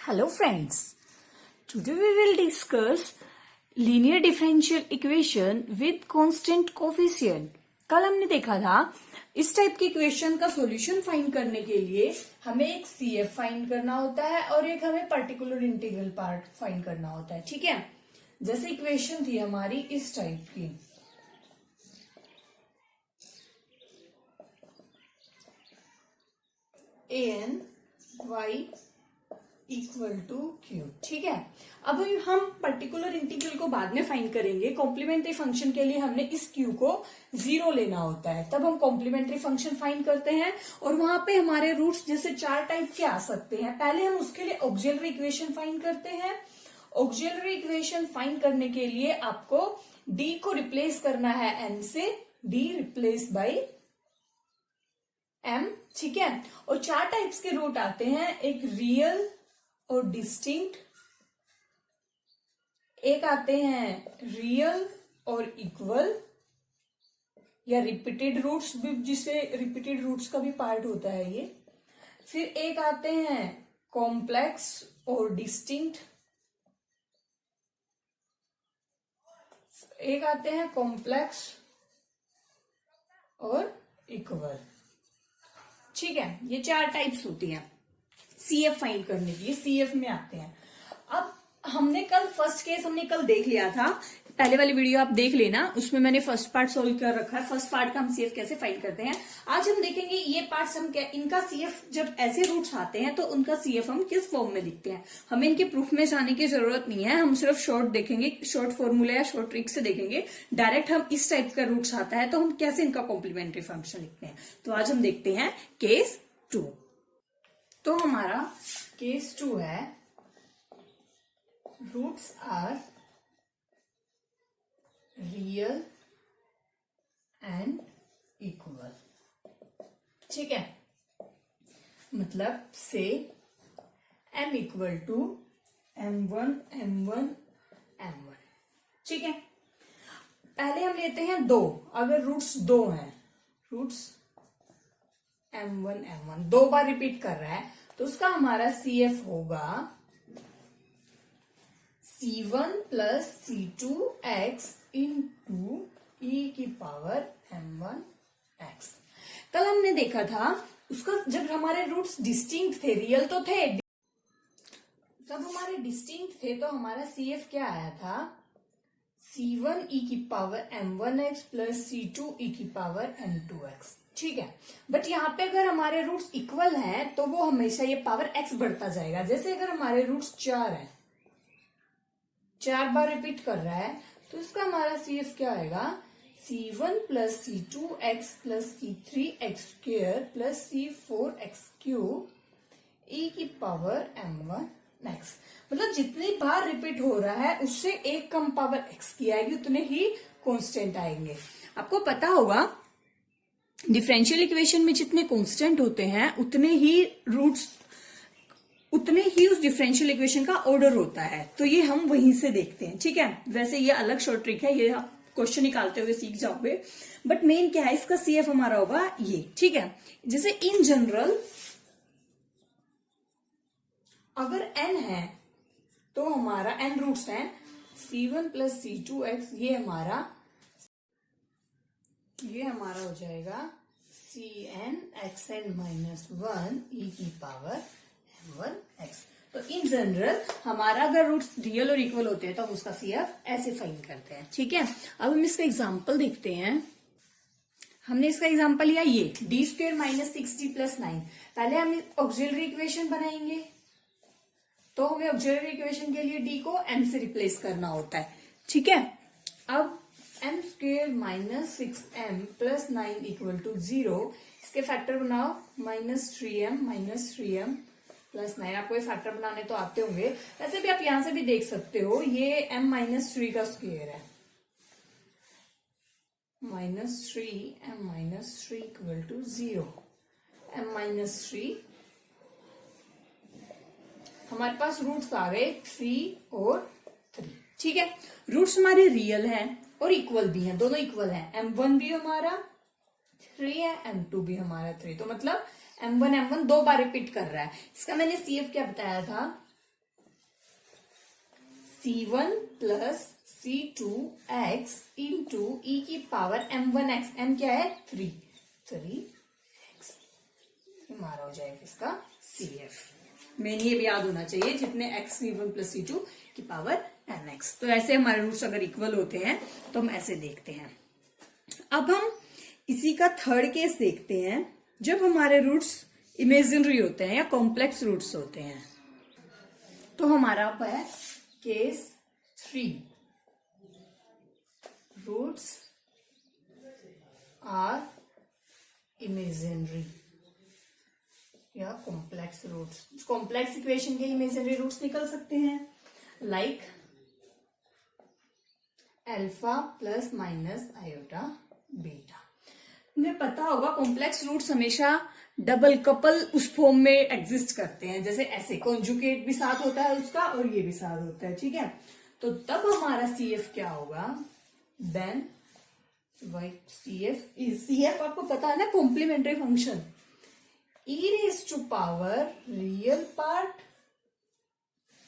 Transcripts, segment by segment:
Hello friends, today we will discuss linear differential equation with constant coefficient. कल हमने देखा था इस टाइप की इक्वेशन का सॉल्यूशन फाइंड करने के लिए हमें एक CF फाइंड करना होता है और एक हमें पर्टिकुलर इंटीग्रल पार्ट फाइंड करना होता है. ठीक है, जैसे इक्वेशन थी हमारी इस टाइप की, an y equal to Q. ठीक है, अब हम पर्टिकुलर इंटीग्रल को बाद में फाइंड करेंगे. कॉम्प्लीमेंट्री फंक्शन के लिए हमने इस क्यू को 0 लेना होता है, तब हम कॉम्प्लीमेंट्री फंक्शन फाइंड करते हैं. और वहां पे हमारे रूट्स जैसे 4 टाइप के आ सकते हैं. पहले हम उसके लिए ऑक्सिलरी इक्वेशन फाइंड करते हैं. ऑक्सिलरी इक्वेशन फाइंड करने के लिए आपको डी को रिप्लेस करना है एन से. D replace by M. ठीक है, और 4 टाइप्स के रूट आते हैं. एक रियल और डिस्टिंक्ट, एक आते हैं रियल और इक्वल या रिपीटेड रूट्स भी, जिसे रिपीटेड रूट्स का भी पार्ट होता है ये. फिर एक आते हैं कॉम्प्लेक्स और डिस्टिंक्ट, एक आते हैं कॉम्प्लेक्स और इक्वल. ठीक है, ये 4 टाइप्स होती हैं CF फाइंड करने की. CF में आते हैं. अब हमने कल फर्स्ट केस हमने कल देख लिया था, पहले वाली वीडियो आप देख लेना, उसमें मैंने फर्स्ट पार्ट सॉल्व कर रखा है. फर्स्ट पार्ट का हम CF कैसे फाइंड करते हैं. आज हम देखेंगे ये पार्ट्स हम इनका CF जब ऐसे रूट्स आते हैं तो उनका CF हम किस फॉर्म में लिखते हैं. हमें इनके प्रूफ में जाने की जरूरत नहीं है, हम सिर्फ शॉर्ट देखेंगे, शॉर्ट फॉर्मूला या शॉर्ट ट्रिक से देखेंगे. डायरेक्ट हम इस टाइप का रूट्स आता है तो हम कैसे इनका कॉम्प्लीमेंट्री फंक्शन लिखते हैं. तो आज हम देखते हैं केस 2. तो हमारा केस 2 है roots are real and equal. ठीक है, मतलब से m equal to m1 m1 m1. ठीक है, पहले हम लेते हैं 2. अगर रूट्स 2 हैं, रूट्स m1 m1 2 बार रिपीट कर रहा है तो उसका हमारा CF होगा C1 plus C2x into e की पावर m1 x. कल हमने देखा था उसका जब हमारे रूट्स डिस्टिंक्ट थे, रियल तो थे, जब हमारे डिस्टिंक्ट थे तो हमारा CF क्या आया था, C1 e की power m1x plus C2 e की पावर m2x. ठीक है, बट यहाँ पे अगर हमारे रूट्स इक्वल हैं तो वो हमेशा ये पावर x बढ़ता जाएगा. जैसे अगर हमारे रूट्स 4 हैं, 4 बार रिपीट कर रहा है तो इसका हमारा CF क्या आएगा, C1 plus C2x plus C3x square plus C4x cube e की पावर m1x. मतलब जितनी बार रिपीट हो रहा है उससे एक कम पावर x की आएगी, उतने ही कांस्टेंट आएंगे. आपको पता होगा डिफरेंशियल इक्वेशन में जितने कांस्टेंट होते हैं उतने ही रूट्स, उतने ही उस डिफरेंशियल इक्वेशन का ऑर्डर होता है. तो ये हम वहीं से देखते हैं. ठीक है, वैसे ये अलग शॉर्ट ट्रिक है, ये आप क्वेश्चन निकालते हुए सीख जाओगे, बट मेन क्या है, इसका CF हमारा होगा ये. ठीक है, जैसे इन जनरल अगर n है तो हमारा n रूट्स हैं, C1 प्लस C2x ये हमारा हो जाएगा Cn xn माइनस 1 e की पावर m1x. तो इन जनरल हमारा अगर रूट्स रियल और इक्वल होते हैं तो हम उसका CF ऐसे फाइंड करते हैं. ठीक है, अब हम इसका एग्जांपल देखते हैं. हमने इसका एग्जांपल लिया ये D square minus 6d plus 9. पहले हम ऑक्सिलरी इक्वेशन बनाएंगे तो हमें ऑक्सिलरी इक्वेशन के लिए डी को m से रिप्लेस करना होता है. ठीक है, अब m square minus 6m plus 9 equal to 0. इसके फैक्टर बनाओ, माइनस 3m प्लस 9. आपको ये फैक्टर बनाने तो आते होंगे, वैसे भी आप यहां से भी देख सकते हो. ये m माइनस 3 का स्क्वेयर है, minus 3m minus 3 equal to 0. m minus 3, हमारे पास रूट्स आ गए 3 और 3. ठीक है, रूट्स हमारे रियल हैं और इक्वल भी हैं, दोनों इक्वल हैं. m1 भी हमारा 3 है, m2 भी हमारा 3. तो मतलब m1 दो बार रिपीट कर रहा है. इसका मैंने CF क्या बताया था, C1 प्लस C2x इंटू ई की पावर M1x, M क्या है 3x, हमारा हो जाएगा इसका CF। मेन ये भी याद होना चाहिए, जितने x C1 प्लस C2 की पावर MX। तो ऐसे हमारे रूट्स अगर इक्वल होते हैं तो हम ऐसे देखते हैं। अब हम इसी का थर्ड केस देखते हैं, जब हमारे रूट्स इमेजिनरी होते हैं या कॉम्प्लेक्स रूट्स होते हैं। तो हमारा है केस 3, रूट्स आर इमेजिनरी या कॉम्प्लेक्स रूट्स। कॉम्प्लेक्स इक्वेशन के इमेजिनरी रूट्स निकल सकते हैं, like alpha plus minus iota beta. तुम्हें पता होगा कॉम्प्लेक्स रूट्स हमेशा डबल कपल उस फॉर्म में एग्जिस्ट करते हैं, जैसे ऐसे कॉन्जुगेट भी साथ होता है उसका और ये भी साथ होता है, ठीक है। तो तब हमारा CF क्या होगा, देन CF आपको पता है ना, complementary function, e raised to power real part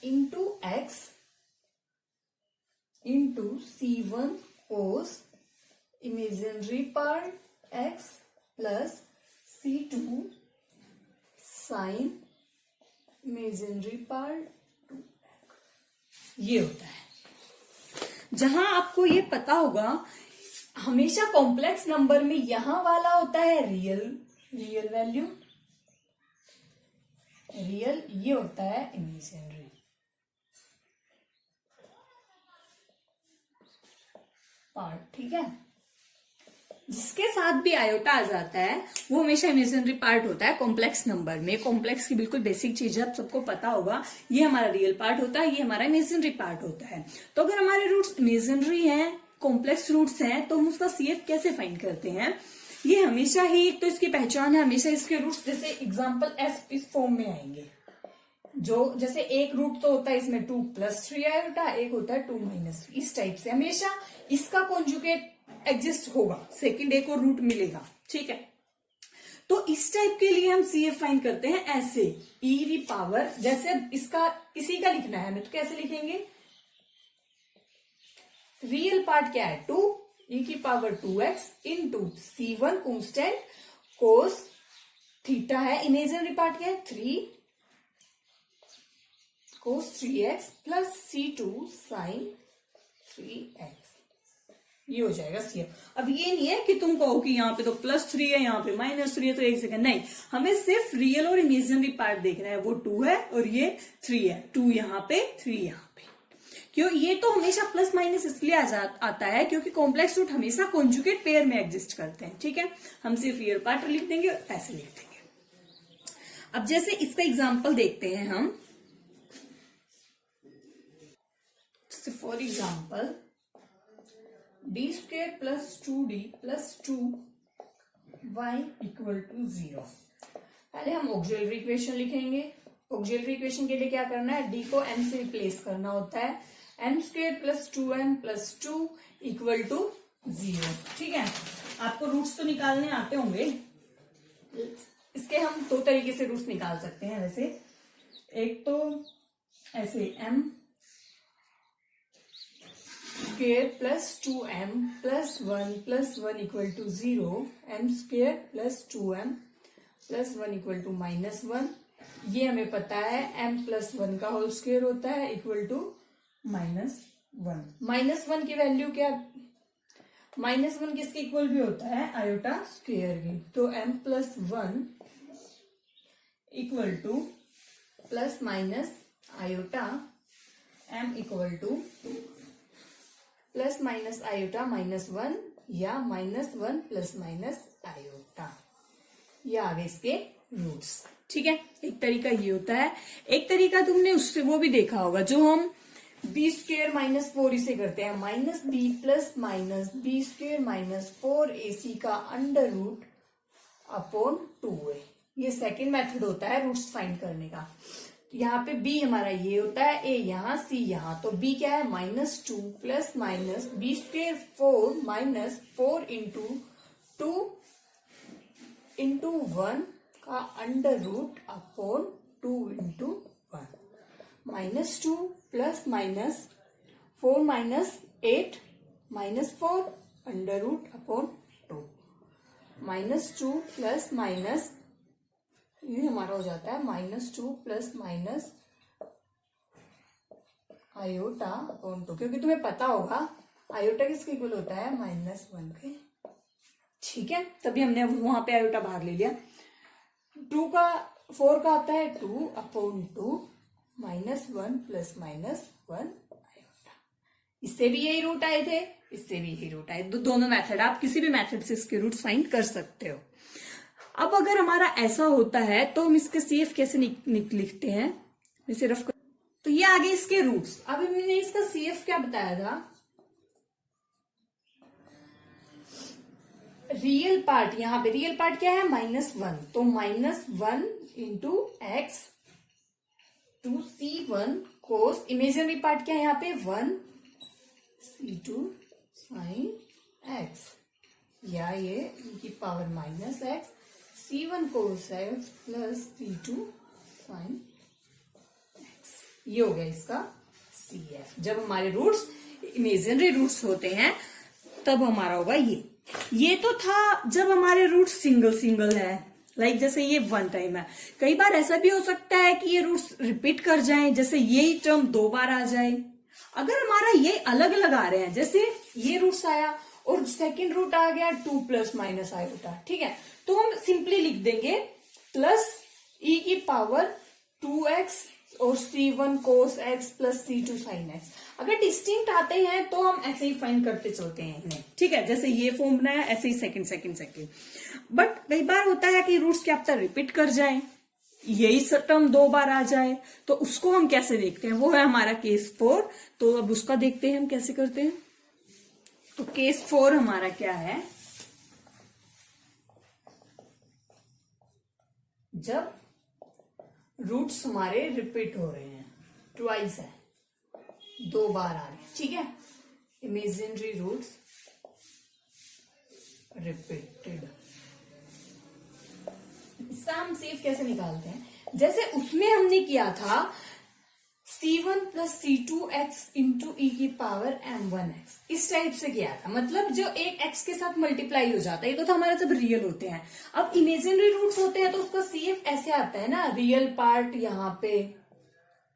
into x into C1 cos imaginary part x plus C2 sin imaginary part 2x, ये होता है। जहां आपको ये पता होगा हमेशा कॉम्प्लेक्स नंबर में यहां वाला होता है रियल वैल्यू, रियल ये होता है इमेजिनरी। पार्ट, ठीक है। जिसके साथ भी आयोटा आ जाता है वो हमेशा इमेजिनरी पार्ट होता है कॉम्प्लेक्स नंबर में। कॉम्प्लेक्स की बिल्कुल बेसिक चीज है, आप सबको पता होगा, ये हमारा रियल पार्ट होता है, ये हमारा इमेजिनरी पार्ट होता है। तो अगर हमारे रूट्स इमेजिनरी हैं, कॉम्प्लेक्स रूट्स हैं, तो हम उसका CF कैसे फाइंड करते हैं। ये हमेशा ही, तो इसकी पहचान है, हमेशा इसके रूट्स जैसे एग्जाम्पल एस इस फॉर्म में आएंगे। जो जैसे एक रूट तो होता है इसमें 2 प्लस 3 आयोटा, एक होता है 2 माइनस 3, इस टाइप से हमेशा इसका कॉन्जुगेट एग्जिस्ट होगा, सेकंड एक और रूट मिलेगा, ठीक है। तो इस टाइप के लिए हम CF फाइंड करते हैं ऐसे, e पावर, जैसे इसका इसी का लिखना है हमें, तो कैसे लिखेंगे, रियल पार्ट क्या है 2, e की power 2x into C1 constant cos theta है, इमेजिनरी पार्ट क्या है 3 कोस 3x plus C2 sign 3x, ये हो जाएगा CF। अब ये नहीं है कि तुम कहो कि यहाँ पे तो +3 है, यहाँ पे -3 है, तो एक सेकंड नहीं, हमें सिर्फ रियल और इमेजिनरी पार्ट देखना है। वो 2 है और ये 3 है, 2 यहाँ पे 3 यहाँ पे। क्यों, ये तो हमेशा प्लस माइनस इसलिए आता है क्योंकि कॉम्प्लेक्स रूट हमेशा कॉन्जुगेट पेयर में एग्जिस्ट करते हैं, ठीक है। हम सिर्फ रियल पार्ट लिख देंगे और ऐसे लिख देंगे। अब जैसे इसका एग्जाम्पल देखते हैं हम, for example d² plus 2d plus 2y equal to 0। पहले हम ऑक्सिलरी इक्वेशन लिखेंगे। ऑक्सिलरी इक्वेशन के लिए क्या करना है, d को m से रिप्लेस करना होता है, m² plus 2m plus 2 equal to 0, ठीक है। आपको रूट्स तो निकालने आते होंगे, इसके हम 2 तरीके से रूट्स निकाल सकते हैं वैसे। एक तो ऐसे m square plus 2m plus 1 equal to 0, m square plus 2m plus 1 equal to -1, ये हमें पता है m प्लस 1 का होल स्क्वेयर होता है इक्वल टू -1। -1 की वैल्यू क्या, -1 किसके इक्वल भी होता है, आयोटा स्क्वेयर की। तो m plus 1 equal two plus minus iota m equal two plus minus iota -1 या -1 प्लस माइनस आयोटा, ये आ गए इसके रूट्स, ठीक है। एक तरीका ये होता है। एक तरीका तुमने उससे वो भी देखा होगा, जो हम b² -4 से करते हैं, -b plus minus b² -4ac का अंडर रूट अपॉन 2a। ये सेकेंड मेथड होता है रूट्स फाइंड करने का। यहाँ पे b हमारा ये होता है, a यहाँ, c यहाँ, तो b क्या है -2 plus minus b² 4 minus 4 into 1 का under root upon 2 into 1, -2 plus minus 4 minus 8 minus 4 under root upon 2 -2 plus minus, ये हमारा हो जाता है -2 प्लस माइनस आयोटा अपॉन 2, क्योंकि तुम्हें पता होगा आयोटा किसके इक्वल होता है -1 के। ठीक है, तभी हमने वहां पे आयोटा बाहर ले लिया। 4 का आता है 2 अपॉन 2 -1 प्लस -1 आयोटा। इससे भी यही रूट आए थे, इससे भी यही रूट आए। दोनों मेथड, आप किसी भी मेथड से इसके रूट्स फाइंड कर सकते हो। अब अगर हमारा ऐसा होता है तो हम इसके सीएफ कैसे लिखते हैं, मैं सिर्फ तो ये आगे इसके रूट्स। अब हमने इसका सीएफ क्या बताया था, रियल पार्ट, यहां पे रियल पार्ट क्या है -1, तो -1 into x to C1 cos, imaginary part क्या है यहाँ पे 1 C2 साइन एक्स, या ये e की power -x C1 cos x plus C2 sine x. ये हो गया इसका CF। जब हमारे रूट्स इमेजिनरी रूट्स होते हैं तब हमारा होगा ये तो था जब हमारे रूट सिंगल सिंगल है, लाइक जैसे ये 1 टाइम है। कई बार ऐसा भी हो सकता है कि ये रूट्स रिपीट कर जाएं, जैसे यही टर्म 2 बार आ जाए। अगर हमारा ये अलग अलग आ रहे हैं, जैसे ये रूट्स आया और सेकंड रूट आ गया 2 प्लस माइनस आयोटा, ठीक है, तो हम सिंपली लिख देंगे प्लस e की पावर 2x और C1 cos x plus C2 sine x। अगर डिस्टिंक्ट आते हैं तो हम ऐसे ही फाइंड करते चलते हैं इन्हें, ठीक है, जैसे ये फॉर्म बनाया ऐसे ही सेकंड। बट कई बार होता है कि रूट्स क्या पता रिपीट कर जाएं, यही टर्म 2 बार आ जाए, तो उसको हम कैसे देखते हैं, वो है हमारा केस 4। तो अब उसका देखते हैं हम कैसे करते हैं। तो केस 4 हमारा क्या है, जब रूट्स हमारे रिपीट हो रहे हैं, ट्वाइस है, 2 बार आ रहे हैं, ठीक है, इमेजिनरी रूट्स रिपीटेड। इसका हम सेफ कैसे निकालते हैं, जैसे उसमें हमने किया था C1 प्लस C2x इंटू ई की पावर M1x, इस टाइप से किया था, मतलब जो एक x के साथ मल्टीप्लाई हो जाता है। ये तो था हमारा जब रियल होते हैं। अब इमेजिनरी रूट्स होते हैं तो उसका CF ऐसे आता है ना, रियल पार्ट यहाँ पे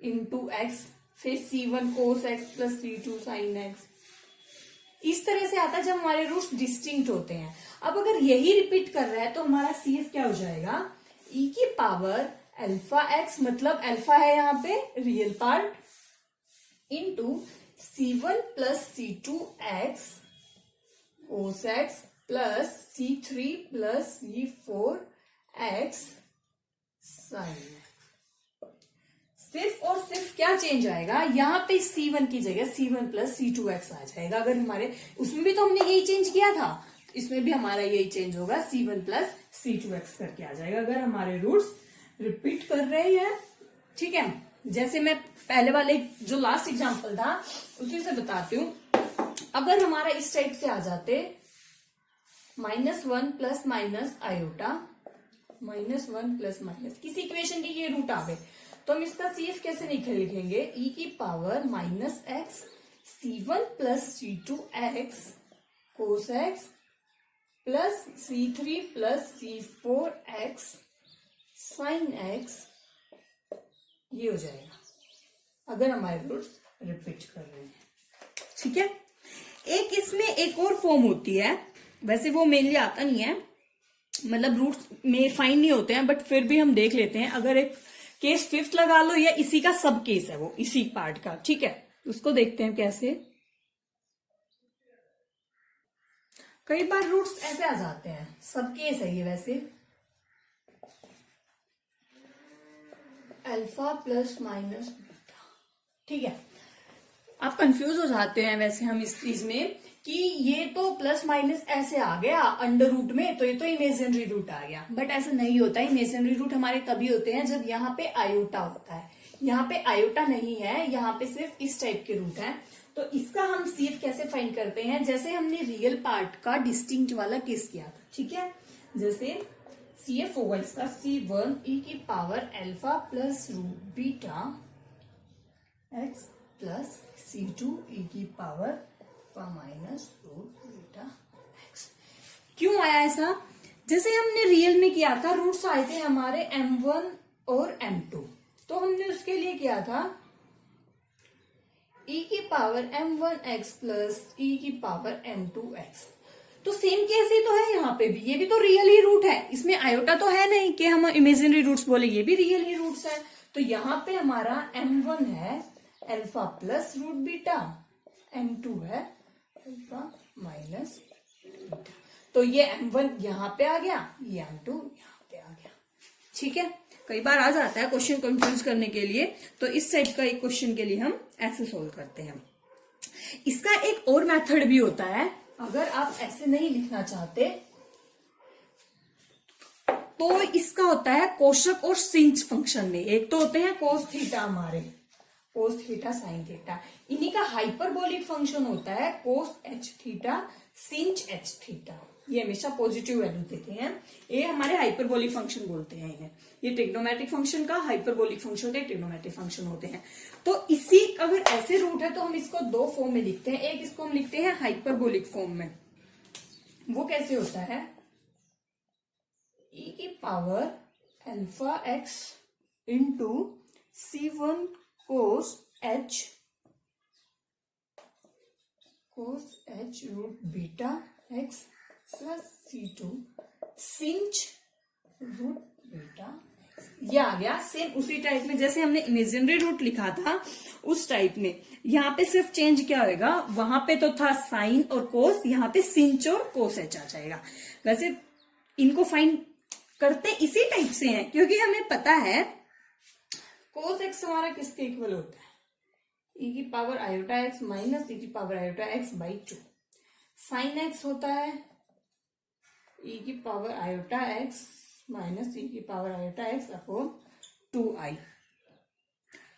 इंटू x, फिर C1 cos x plus C2 sine x, इस तरह से आता है जब हमारे रूट्स डिस्टिंक्ट होते हैं। अब अगर यही रिपीट कर रहा है तो हमारा CF क्या हो जाएगा, e की पावर अल्फा x, मतलब अल्फा है यहाँ पे real part, into C1 plus C2 x cos x plus C3 plus C4 x sine. सिर्फ और सिर्फ क्या चेंज आएगा, यहाँ पे C1 की जगह C1 प्लस C2x आ जाएगा। अगर हमारे उसमें भी तो हमने यही चेंज किया था, इसमें भी हमारा यही चेंज होगा, C1 प्लस C2x करके आ जाएगा अगर हमारे रूट्स रिपीट कर रहे हैं, ठीक है। जैसे मैं पहले वाले जो लास्ट एग्जांपल था उसी से बताती हूं। अगर हमारा इस टाइप से आ जाते -1 plus minus iota, -1 plus minus, किसी इक्वेशन के ये रूट आ गए, तो हम इसका CF कैसे लिखेंगे, e की power -x C1 plus C2x cos x plus C3 plus C4x sine x, ये हो जाएगा अगर हमारे रूट्स रिपीट कर रहे हैं, ठीक है। एक इसमें एक और फॉर्म होती है, वैसे वो मेनली आता नहीं है, मतलब रूट्स में फाइंड नहीं होते हैं, बट फिर भी हम देख लेते हैं। अगर एक केस 5th लगा लो, या इसी का सब केस है, वो इसी पार्ट का, ठीक है, उसको देखते हैं कैसे। कई बार रूट्स ऐसे आ जाते हैं, सब केस है ये, वैसे अल्फा प्लस माइनस बीटा, ठीक है। आप कंफ्यूज हो जाते हैं वैसे हम इस चीज में कि ये तो प्लस माइनस ऐसे आ गया अंडर रूट में, तो ये तो इमेजिनरी रूट आ गया, बट ऐसा नहीं होता। इमेजिनरी रूट हमारे तभी होते हैं जब यहाँ पे आयोटा होता है, यहाँ पे आयोटा नहीं है, यहाँ पे सिर्फ इस टाइप के रूट है। तो इसका हम CF कैसे फाइंड करते हैं, जैसे हमने रियल पार्ट का डिस्टिंक्ट वाला केस किया था, ठीक है। जैसे CF होगा इसका C1 e की power alpha plus root beta x plus C2 e की power minus root beta x. क्यों आया ऐसा? जैसे हमने रियल में किया था, रूट्स आए थे हमारे m1 और m2, तो हमने उसके लिए किया था e की पावर m1x प्लस e की पावर m2x। तो सेम केस ही तो है यहाँ पे भी, ये भी तो रियल ही रूट है, इसमें आयोटा तो है नहीं कि हम इमेजिनरी रूट्स बोले, ये भी रियल ही रूट्स है। तो यहाँ पे हमारा m1 है alpha plus root beta, m2 है अल्फा माइनस बीटा। तो ये m1 यहाँ पे आ गया, ये m2 यहाँ पे आ गया। ठीक है, कई बार आ जाता है क्वेश्चन कंफ्यूज करने के लिए, तो इस टाइप का एक क्वेश्चन के लिए हम ऐसे सोल्व करते हैं। इसका एक और मेथड भी होता है, अगर आप ऐसे नहीं लिखना चाहते तो इसका होता है कोशक और सिंच फंक्शन में। एक तो होते हैं कोस थीटा, हमारे कोस थीटा साइन थीटा, इन्हीं का हाइपरबोलिक फंक्शन होता है कोस एच थीटा सिंच एच थीटा। ये हमेशा पॉजिटिव वैल्यू देते हैं, ये हमारे हाइपरबोलिक फंक्शन बोलते हैं इन्हें। ये ट्रिग्नोमेट्रिक फंक्शन का हाइपरबोलिक फंक्शन होते हैं, ट्रिग्नोमेट्रिक फंक्शन होते हैं। तो इसी अगर ऐसे रूट है तो हम इसको दो फॉर्म में लिखते हैं। एक इसको हम लिखते हैं हाइपरबोलिक फॉर्म में, वो कैसे होता है, e की power alpha x into C1 cos h root beta x plus C2 sinh root beta x. ये आ गया सेम उसी टाइप में जैसे हमने इमेजिनरी रूट लिखा था उस टाइप में। यहाँ पे सिर्फ चेंज क्या होगा, वहां पे तो था साइन और कोस, यहाँ पे सिंच और कोस एच आ जाएगा। वैसे इनको फाइंड करते इसी टाइप से हैं, क्योंकि हमें पता है कोस एक्स हमारा किसके इक्वल होता है, e की power iota x minus e की power iota x by 2। Sine x होता है e की power iota x minus e की power iota x upon 2i।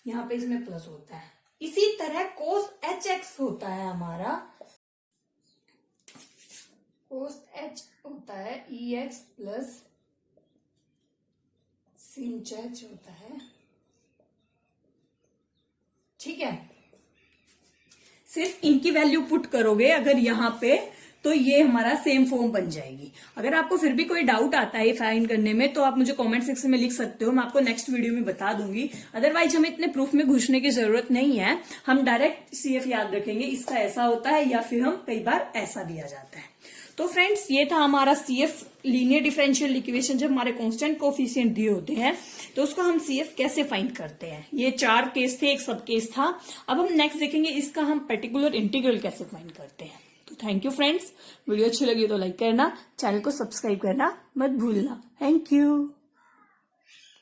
यहाँ पे इसमें प्लस होता है। इसी तरह कोस एच एक्स होता है हमारा, कोस एच होता है ई एक्स प्लस सिंच एच होता है। ठीक है, सिर्फ इनकी वैल्यू पुट करोगे अगर यहाँ पे, तो ये हमारा सेम फॉर्म बन जाएगी। अगर आपको फिर भी कोई डाउट आता है फाइंड करने में तो आप मुझे कमेंट सेक्शन में लिख सकते हो, मैं आपको नेक्स्ट वीडियो में बता दूंगी। अदरवाइज हमें इतने प्रूफ में घुसने की जरूरत नहीं है, हम डायरेक्ट CF याद रखेंगे, इसका ऐसा होता है या फिर हम कई बार ऐसा भी आ जाता है। तो फ्रेंड्स ये था हमारा CF लीनियर डिफरेंशियल इक्वेशन। जब हमारे कांस्टेंट कोफिशिएंट दिए होते हैं तो उसको हम CF कैसे फाइंड करते हैं। ये 4 केस थे, एक सब केस था। अब हम नेक्स्ट देखेंगे इसका हम पर्टिकुलर इंटीग्रल कैसे फाइंड करते हैं। तो थैंक यू फ्रेंड्स, वीडियो अच्छी लगी तो लाइक करना, चैनल को सब्सक्राइब करना मत भूलना। Thank you.